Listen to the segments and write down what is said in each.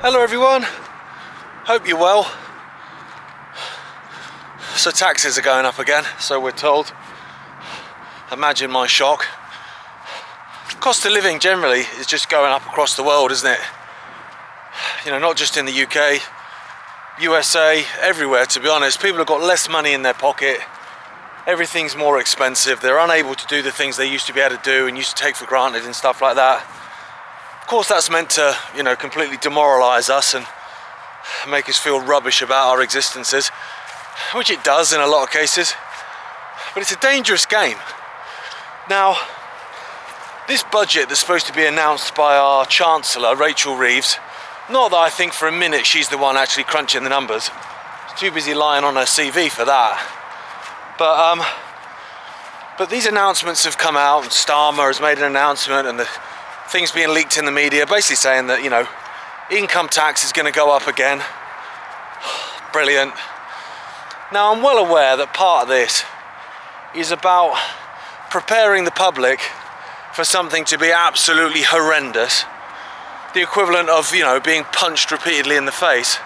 Hello everyone, hope you're well. So taxes are going up again, so we're told. Imagine my shock. Cost of living generally is just going up across the world, isn't it? You know, not just in the UK, USA, everywhere to be honest. People have got less money in their pocket. Everything's more expensive. They're unable to do the things they used to be able to do and used to take for granted and stuff like that. Of course, that's meant to, you know, completely demoralise us and make us feel rubbish about our existences, which it does in a lot of cases. But it's a dangerous game. Now, this budget that's supposed to be announced by our Chancellor, Rachel Reeves, not that I think for a minute she's the one actually crunching the numbers. She's too busy lying on her CV for that. But these announcements have come out, and Starmer has made an announcement, and the things being leaked in the media, basically saying that, you know, income tax is going to go up again. Brilliant. Now, I'm well aware that part of this is about preparing the public for something to be absolutely horrendous, the equivalent of, you know, being punched repeatedly in the face,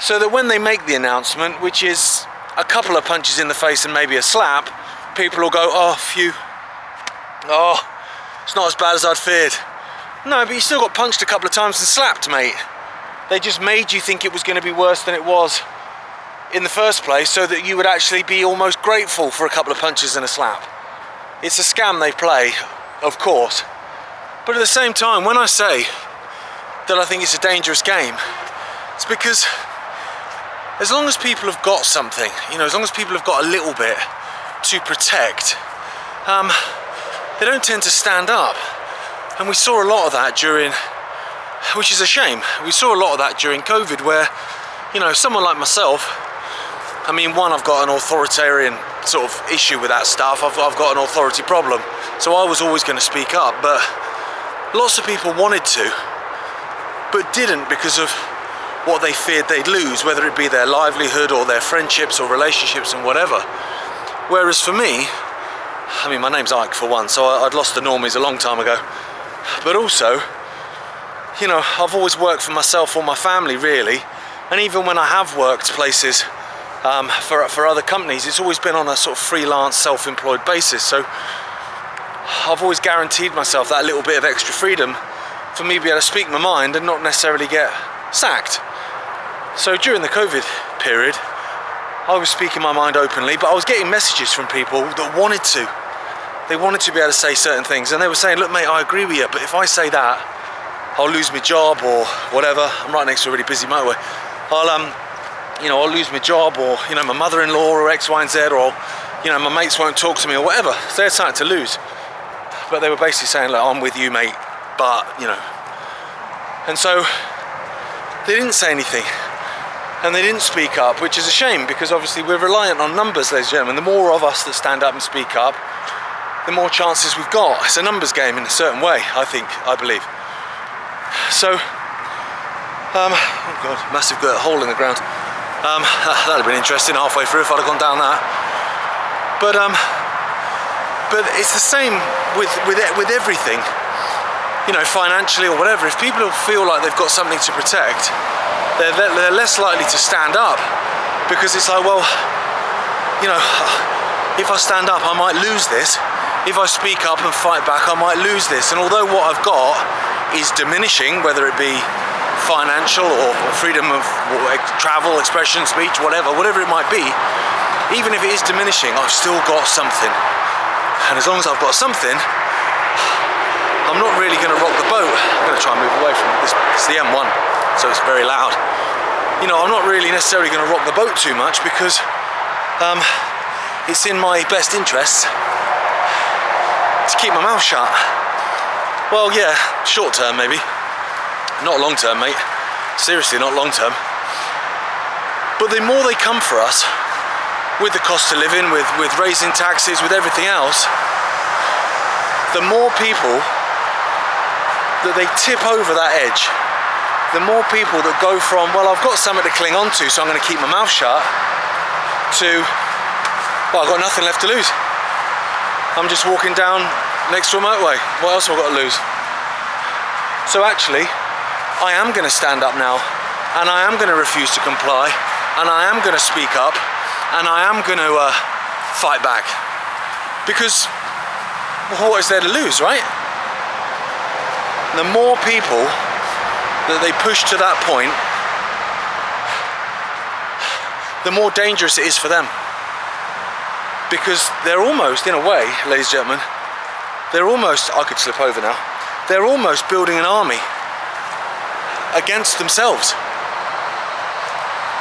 so that when they make the announcement, which is a couple of punches in the face and maybe a slap, people will go, oh, phew, oh, it's not as bad as I'd feared. No, but you still got punched a couple of times and slapped, mate. They just made you think it was going to be worse than it was in the first place, so that you would actually be almost grateful for a couple of punches and a slap. It's a scam they play, of course. But at the same time, when I say that I think it's a dangerous game, it's because as long as people have got something, you know, as long as people have got a little bit to protect, they don't tend to stand up. And we saw a lot of that during, which is a shame, we saw a lot of that during COVID, where, you know, someone like myself, I mean, one, I've got an authoritarian sort of issue with that stuff. I've got an authority problem. So I was always going to speak up, but lots of people wanted to, but didn't because of what they feared they'd lose, whether it be their livelihood or their friendships or relationships and whatever. Whereas for me, I mean, my name's Icke for one, so I'd lost the normies a long time ago. But also, you know, I've always worked for myself or my family, really. And even when I have worked places for other companies, it's always been on a sort of freelance, self-employed basis. So I've always guaranteed myself that little bit of extra freedom for me to be able to speak my mind and not necessarily get sacked. So during the COVID period, I was speaking my mind openly, but I was getting messages from people that wanted to. They wanted to be able to say certain things, and they were saying, look mate, I agree with you, but if I say that, I'll lose my job or whatever. I'm right next to a really busy motorway. I'll lose my job, or, you know, my mother-in-law, or X, Y, and Z, or, you know, my mates won't talk to me or whatever. So they had something to lose. But they were basically saying, look, I'm with you, mate, but, you know. And so they didn't say anything. And they didn't speak up, which is a shame, because obviously we're reliant on numbers, ladies and gentlemen. The more of us that stand up and speak up, the more chances we've got. It's a numbers game in a certain way, I believe. So, oh God, massive hole in the ground. That'd have been interesting halfway through if I'd have gone down that. But it's the same with everything, you know, financially or whatever. If people feel like they've got something to protect, they're less likely to stand up, because it's like, well, you know, if I stand up, I might lose this. If I speak up and fight back, I might lose this. And although what I've got is diminishing, whether it be financial or freedom of travel, expression, speech, whatever it might be, even if it is diminishing, I've still got something. And as long as I've got something, I'm not really going to rock the boat. I'm going to try and move away from it. It's the M1, so it's very loud. You know, I'm not really necessarily going to rock the boat too much, because it's in my best interests to keep my mouth shut. Well, yeah, short term maybe. Not long term, mate. Seriously, not long term. But the more they come for us, with the cost of living, with raising taxes, with everything else, the more people that they tip over that edge, the more people that go from, well, I've got something to cling on to, so I'm going to keep my mouth shut, to, well, I've got nothing left to lose. I'm just walking down next to a motorway. What else have I got to lose? So actually, I am going to stand up now, and I am going to refuse to comply, and I am going to speak up, and I am going to fight back. Because what is there to lose, right? The more people that they push to that point, the more dangerous it is for them. Because they're almost, in a way, ladies and gentlemen, they're almost, I could slip over now, they're almost building an army against themselves.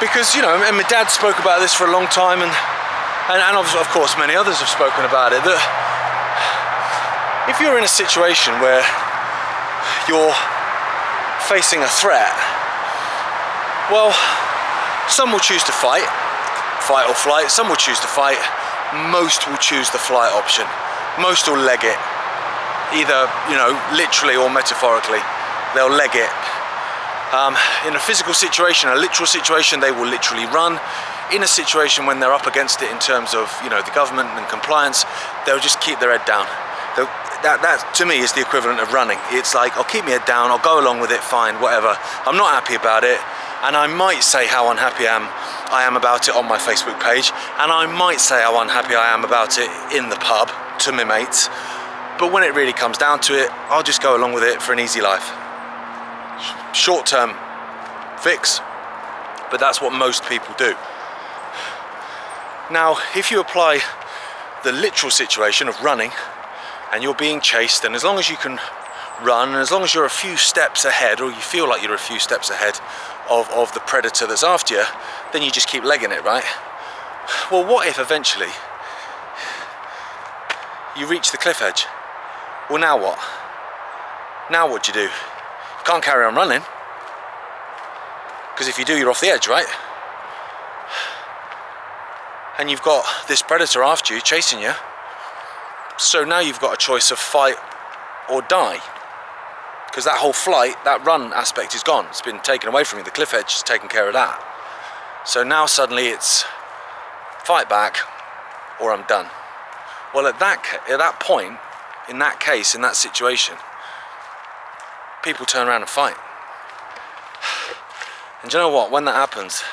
Because, you know, and my dad spoke about this for a long time, and of course many others have spoken about it, that if you're in a situation where you're facing a threat, well, some will choose to fight or flight. Some will choose to fight. Most will choose the flight option. Most will leg it, either, you know, literally or metaphorically. They'll leg it. In a physical situation, a literal situation, they will literally run. In a situation when they're up against it in terms of, you know, the government and compliance, they'll just keep their head down. That to me is the equivalent of running. It's like, I'll keep my head down, I'll go along with it, fine, whatever. I'm not happy about it, and I might say how unhappy I am about it on my Facebook page, and I might say how unhappy I am about it in the pub to my mates, but when it really comes down to it, I'll just go along with it for an easy life. Short-term fix, but that's what most people do. Now, if you apply the literal situation of running, and you're being chased, and as long as you can run, and as long as you're a few steps ahead, or you feel like you're a few steps ahead of the predator that's after you, then you just keep legging it, right? Well, what if eventually you reach the cliff edge? Well, now what? Now what do you do? You can't carry on running, because if you do, you're off the edge, right? And you've got this predator after you, chasing you. So now you've got a choice of fight or die, because that whole flight, that run aspect is gone. It's been taken away from you. The cliff edge has taken care of that. So now suddenly it's fight back or I'm done. Well, at that point, in that case, in that situation, people turn around and fight. And do you know what? When that happens,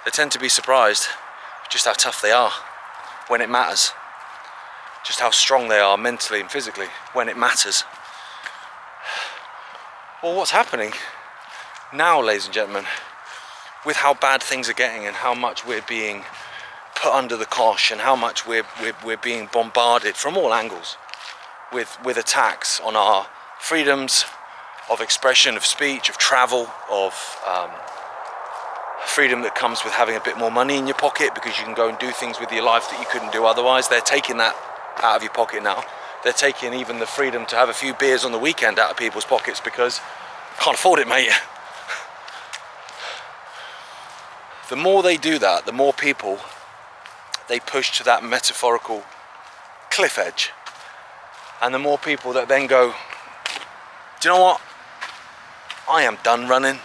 they tend to be surprised just how tough they are when it matters. Just how strong they are mentally and physically when it matters. Well, what's happening now, ladies and gentlemen, with how bad things are getting and how much we're being put under the cosh and how much we're being bombarded from all angles with attacks on our freedoms of expression, of speech, of travel, of freedom that comes with having a bit more money in your pocket because you can go and do things with your life that you couldn't do otherwise. They're taking that out of your pocket now. They're taking even the freedom to have a few beers on the weekend out of people's pockets because can't afford it, mate. The more they do that, the more people they push to that metaphorical cliff edge, and the more people that then go, do you know what? I am done running.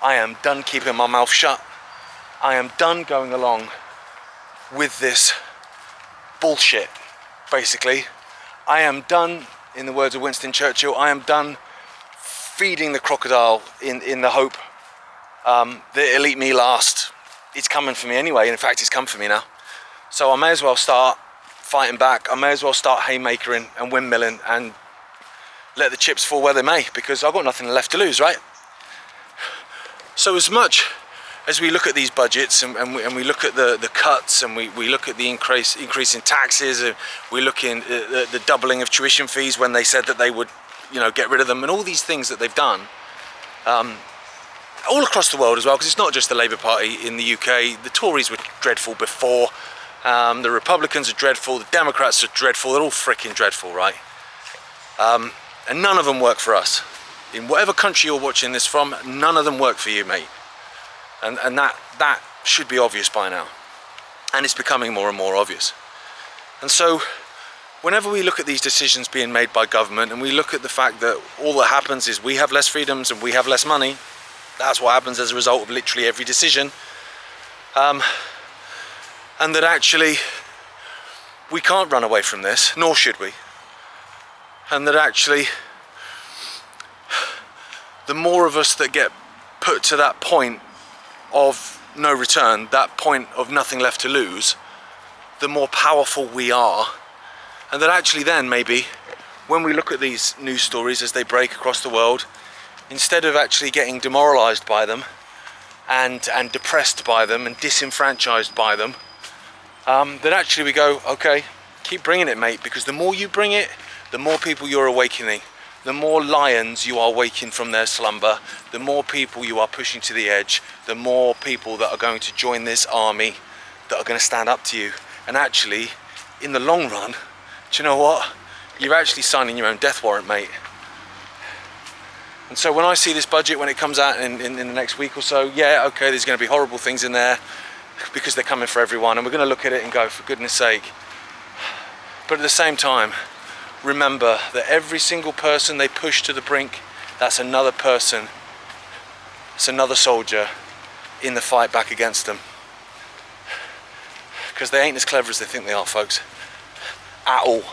I am done keeping my mouth shut. I am done going along with this bullshit. Basically, I am done, in the words of Winston Churchill, I am done feeding the crocodile in the hope that it'll eat me last. It's coming for me anyway, and in fact it's come for me now. So I may as well start fighting back. I may as well start haymakering and windmilling and let the chips fall where they may, because I've got nothing left to lose, right? So as much as we look at these budgets and we look at the cuts and we look at the increase in taxes, and we look in the doubling of tuition fees when they said that they would, you know, get rid of them, and all these things that they've done all across the world as well, because it's not just the Labour Party in the UK. The Tories were dreadful before, the Republicans are dreadful, the Democrats are dreadful, they're all freaking dreadful, right? And none of them work for us. In whatever country you're watching this from, none of them work for you, mate. And that should be obvious by now. And it's becoming more and more obvious. And so, whenever we look at these decisions being made by government, and we look at the fact that all that happens is we have less freedoms and we have less money, that's what happens as a result of literally every decision. And that actually, we can't run away from this, nor should we. And that actually, the more of us that get put to that point of no return, that point of nothing left to lose, the more powerful we are. And that actually then maybe when we look at these news stories as they break across the world, instead of actually getting demoralized by them and depressed by them and disenfranchised by them, then actually we go, okay, keep bringing it, mate, because the more you bring it, the more people you're awakening, the more lions you are waking from their slumber, the more people you are pushing to the edge, the more people that are going to join this army that are going to stand up to you. And actually, in the long run, do you know what? You're actually signing your own death warrant, mate. And so when I see this budget, when it comes out in the next week or so, yeah, okay, there's going to be horrible things in there because they're coming for everyone, and we're going to look at it and go, for goodness sake. But at the same time, remember that every single person they push to the brink, that's another person, it's another soldier in the fight back against them. Because they ain't as clever as they think they are, folks. At all.